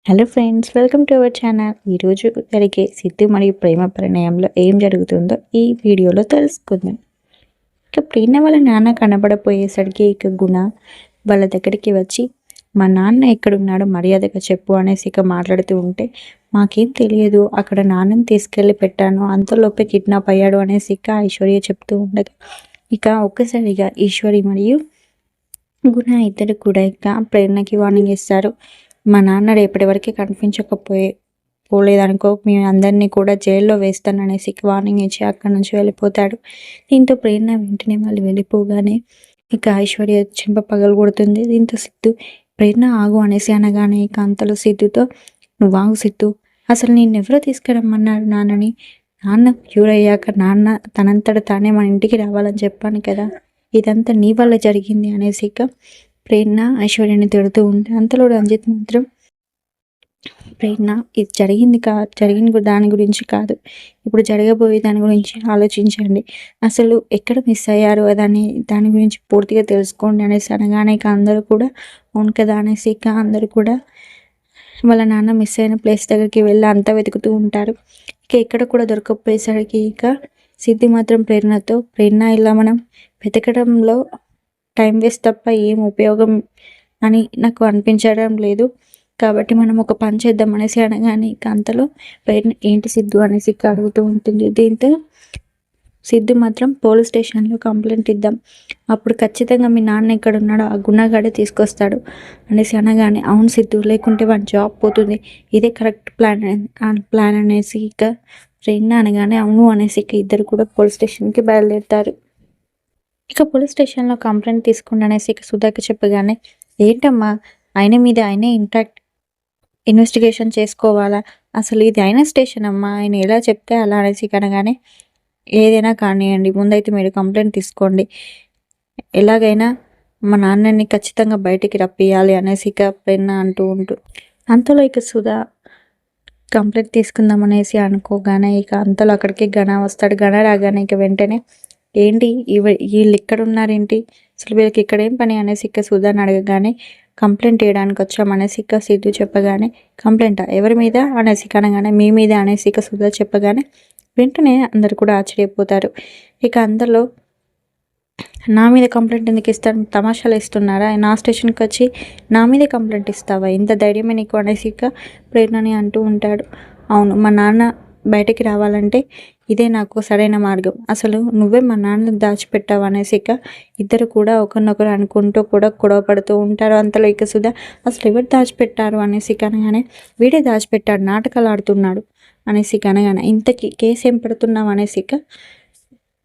Hello friends, welcome to our channel. ఈరోజు జరిగే సిద్ధు మరియు ప్రేమ పరిణయంలో ఏం జరుగుతుందో ఈ వీడియోలో తెలుసుకుందాం. ఇక ప్రేమ వాళ్ళ నాన్న కనబడపోయేసరికి ఇక గుణ వాళ్ళ దగ్గరికి వచ్చి, మా నాన్న ఎక్కడున్నాడో మర్యాదగా చెప్పు అనేసి ఇక మాట్లాడుతూ ఉంటే, మాకేం తెలియదు, అక్కడ నాన్నని తీసుకెళ్ళి పెట్టాను, అంతలోపే కిడ్నాప్ అయ్యాడు అనేసి ఇక ఐశ్వర్య చెప్తూ ఉండగా ఇక ఒక్కసారిగా ఈశ్వరి మరియు గుణ ఇద్దరు కూడా ఇక ప్రేరణకి వార్నింగ్ ఇస్తారు. మా నాన్న రేపటి వరకు పోలేదనుకో, మీ అందరినీ కూడా జైల్లో వేస్తాననేసి వార్నింగ్ ఇచ్చి అక్కడి నుంచి వెళ్ళిపోతాడు. దీంతో ప్రేరణ వెంటనే వాళ్ళు వెళ్ళిపోగానే ఇక ఐశ్వర్య చెంప పగలు కొడుతుంది. దీంతో సిద్ధు ప్రేరణ ఆగు అనేసి అనగానే ఇక అంతలో సిద్ధుతో, నువ్వు ఆగు సిద్ధు, అసలు నిన్నెవరో తీసుకురమ్మన్నారు నాన్నని, నాన్న క్యూర్ అయ్యాక నాన్న తనంతట తానే మన ఇంటికి రావాలని చెప్పాను కదా, ఇదంతా నీ వల్ల జరిగింది అనేసి ఇక ప్రేరణ ఐశ్వర్యని తిడుతూ ఉంటే అంతలో రంజిత్ మాత్రం, ప్రేరణ ఇది జరిగిన దాని గురించి కాదు, ఇప్పుడు జరగబోయే దాని గురించి ఆలోచించండి, అసలు ఎక్కడ మిస్ అయ్యారు దాని గురించి పూర్తిగా తెలుసుకోండి అనేసి అనగానే ఇక అందరూ కూడా అవును కదా అనేసి ఇక అందరూ కూడా వాళ్ళ నాన్న మిస్ అయిన ప్లేస్ దగ్గరికి వెళ్ళి అంతా వెతుకుతూ ఉంటారు. ఇక ఎక్కడ కూడా దొరకకపోయేసరికి ఇక సిద్ధి మాత్రం ప్రేరణతో, ప్రేరణ ఇలా మనం వెతకడంలో టైం వేస్ట్ తప్ప ఏం ఉపయోగం అని నాకు అనిపించడం లేదు, కాబట్టి మనం ఒక పని చేద్దాం అనేసి అనగానే ఇక అంతలో ప్రేరణ ఏంటి సిద్ధు అనేసి ఇక అడుగుతూ ఉంటుంది. దీంతో సిద్ధు మాత్రం పోలీస్ స్టేషన్లో కంప్లైంట్ ఇద్దాం, అప్పుడు ఖచ్చితంగా మీ నాన్న ఎక్కడ ఉన్నాడో ఆ గుణగాడే తీసుకొస్తాడు అనేసి అనగానే, అవును సిద్ధు, లేకుంటే వాడి జాబ్ పోతుంది, ఇదే కరెక్ట్ ప్లాన్ అనేసి ఇక ప్రేరణ అనగానే అవును అనేసి ఇక ఇద్దరు కూడా పోలీస్ స్టేషన్కి బయలుదేరుతారు. ఇక పోలీస్ స్టేషన్లో కంప్లైంట్ తీసుకుని అనేసి ఇక సుధాకి చెప్పగానే, ఏంటమ్మా ఆయన మీద ఆయనే ఇన్వెస్టిగేషన్ చేసుకోవాలా, అసలు ఇది ఆయన స్టేషన్ అమ్మా, ఆయన ఎలా చెప్తే అలా అనేసి కనగానే, ఏదైనా కానివ్వండి, ముందైతే మీరు కంప్లైంట్ తీసుకోండి, ఎలాగైనా మా నాన్నని ఖచ్చితంగా బయటికి రప్పియాలి అనేసి ఇక ప్రేరణ అంటూ అంతలో ఇక సుధా కంప్లైంట్ తీసుకుందాం అనేసి అనుకోగానే ఇక అంతలో అక్కడికి గణ వస్తాడు. గణ రాగానే ఇక వెంటనే, ఏంటి వీళ్ళు ఇక్కడ ఉన్నారేంటి, అసలు వీళ్ళకి ఇక్కడేం పని అనేసి ఇక సుధాని అడగగానే, కంప్లైంట్ చేయడానికి వచ్చామనేసి ఇక సిద్ధు చెప్పగానే, కంప్లైంటా ఎవరి మీద అనేసి అనగానే, మీ మీద అనేసి ఇక సుధా చెప్పగానే వెంటనే అందరు కూడా ఆశ్చర్యపోతారు. ఇక అందరిలో, నా మీద కంప్లైంట్ ఎందుకు ఇస్తాను, తమాషాలు ఇస్తున్నారా, నా స్టేషన్కి వచ్చి నా మీదే కంప్లైంట్ ఇస్తావా, ఇంత ధైర్యమే నీకు అనేసి ఇక ప్రేరణని అంటూ ఉంటాడు. అవును, మా నాన్న బయటికి రావాలంటే ఇదే నాకు సరైన మార్గం, అసలు నువ్వే మా నాన్న దాచిపెట్టావు అనేసి ఇక ఇద్దరు కూడా ఒకరినొకరు అనుకుంటూ కూడా గొడవ పడుతూ ఉంటారు. అంతలో ఇక సుధా, అసలు ఎవరు దాచిపెట్టారు అనేసి అనగానే, వీడే దాచిపెట్టాడు, నాటకాలు ఆడుతున్నాడు అనేసి అనగానే, ఇంతకీ కేసు ఏం పెడుతున్నావు అనేసి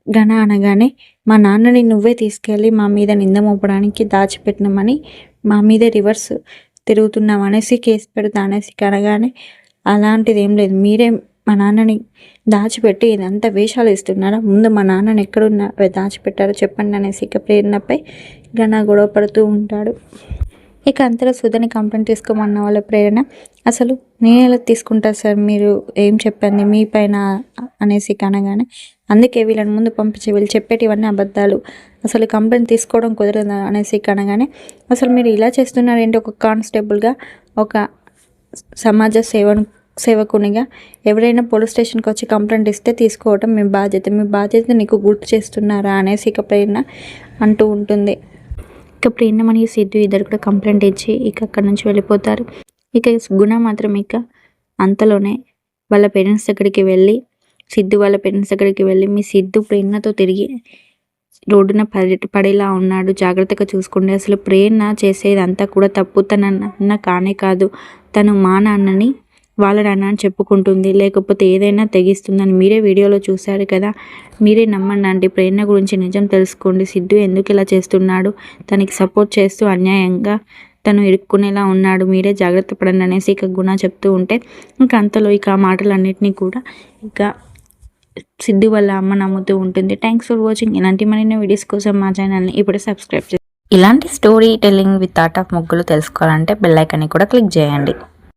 గణ అనగానే, మా నాన్నని నువ్వే తీసుకెళ్ళి మా మీద నింద మోపడానికి దాచిపెట్టినామని మా మీదే రివర్స్ తిరుగుతున్నావు అనేసి కేసు పెడతా అనేసి అనగానే, అలాంటిది ఏం లేదు, మీరే మా నాన్నని దాచిపెట్టి ఇదంతా వేషాలు ఇస్తున్నారా, ముందు మా నాన్నని ఎక్కడున్నా దాచిపెట్టారో చెప్పండి అనేసి ఇక ప్రేరణపై గణ గొడవ పడుతూ ఉంటాడు. ఇక అంతలో సుధని కంప్లైంట్ తీసుకోమన్న వాళ్ళ ప్రేరణ, అసలు నేను ఎలా తీసుకుంటా సార్, మీరు ఏం చెప్పింది మీ పైన అనేసి అనగానే, అందుకే వీళ్ళని ముందు పంపించి వీళ్ళు చెప్పేటివన్నీ అబద్ధాలు, అసలు కంప్లైంట్ తీసుకోవడం కుదరదు అనేసి అనగానే, అసలు మీరు ఇలా చేస్తున్నారేంటి, ఒక కానిస్టేబుల్గా, ఒక సమాజ సేవకునిగా ఎవరైనా పోలీస్ స్టేషన్కి వచ్చి కంప్లైంట్ ఇస్తే తీసుకోవడం మీ బాధ్యత నీకు గుర్తు చేస్తున్నారా అనేసి ఇక ప్రేరణ అంటూ ఉంటుంది. ఇక ప్రేరణ మరియు సిద్ధు ఇద్దరు కూడా కంప్లైంట్ ఇచ్చి ఇక అక్కడి నుంచి వెళ్ళిపోతారు. ఇక గుణ మాత్రం ఇక అంతలోనే వాళ్ళ పేరెంట్స్ దగ్గరికి వెళ్ళి, సిద్ధు వాళ్ళ పేరెంట్స్ దగ్గరికి వెళ్ళి, మీ సిద్ధు ప్రేరణతో తిరిగి రోడ్డున పడేలా ఉన్నాడు, జాగ్రత్తగా చూసుకోండి, అసలు ప్రేరణ చేసేదంతా కూడా తప్పు, తన నాన్న కానే కాదు, తను మా నాన్నని వాళ్ళ నాన్న అని చెప్పుకుంటుంది, లేకపోతే ఏదైనా తెగిస్తుందని మీరే వీడియోలో చూశారు కదా, మీరే నమ్మండి, ప్రేరణ గురించి నిజం తెలుసుకోండి, సిద్ధు ఎందుకు ఇలా చేస్తున్నాడు, తనకి సపోర్ట్ చేస్తూ అన్యాయంగా తను ఇరుక్కునేలా ఉన్నాడు, మీరే జాగ్రత్త పడండి అనేసి ఇక గుణ చెప్తూ ఉంటే, ఇంకా అంతలో ఇక ఆ మాటలన్నింటినీ కూడా ఇక సిద్ధు వాళ్ళ అమ్మ నమ్ముతూ ఉంటుంది. Thanks for watching. ఇలాంటి మరిన్ని వీడియోస్ కోసం మా ఛానల్ని ఇప్పుడే సబ్స్క్రైబ్ చేయండి. ఇలాంటి story telling with art of ముగ్గులు తెలుసుకోవాలంటే బెల్ ఐకాన్ని కూడా క్లిక్ చేయండి.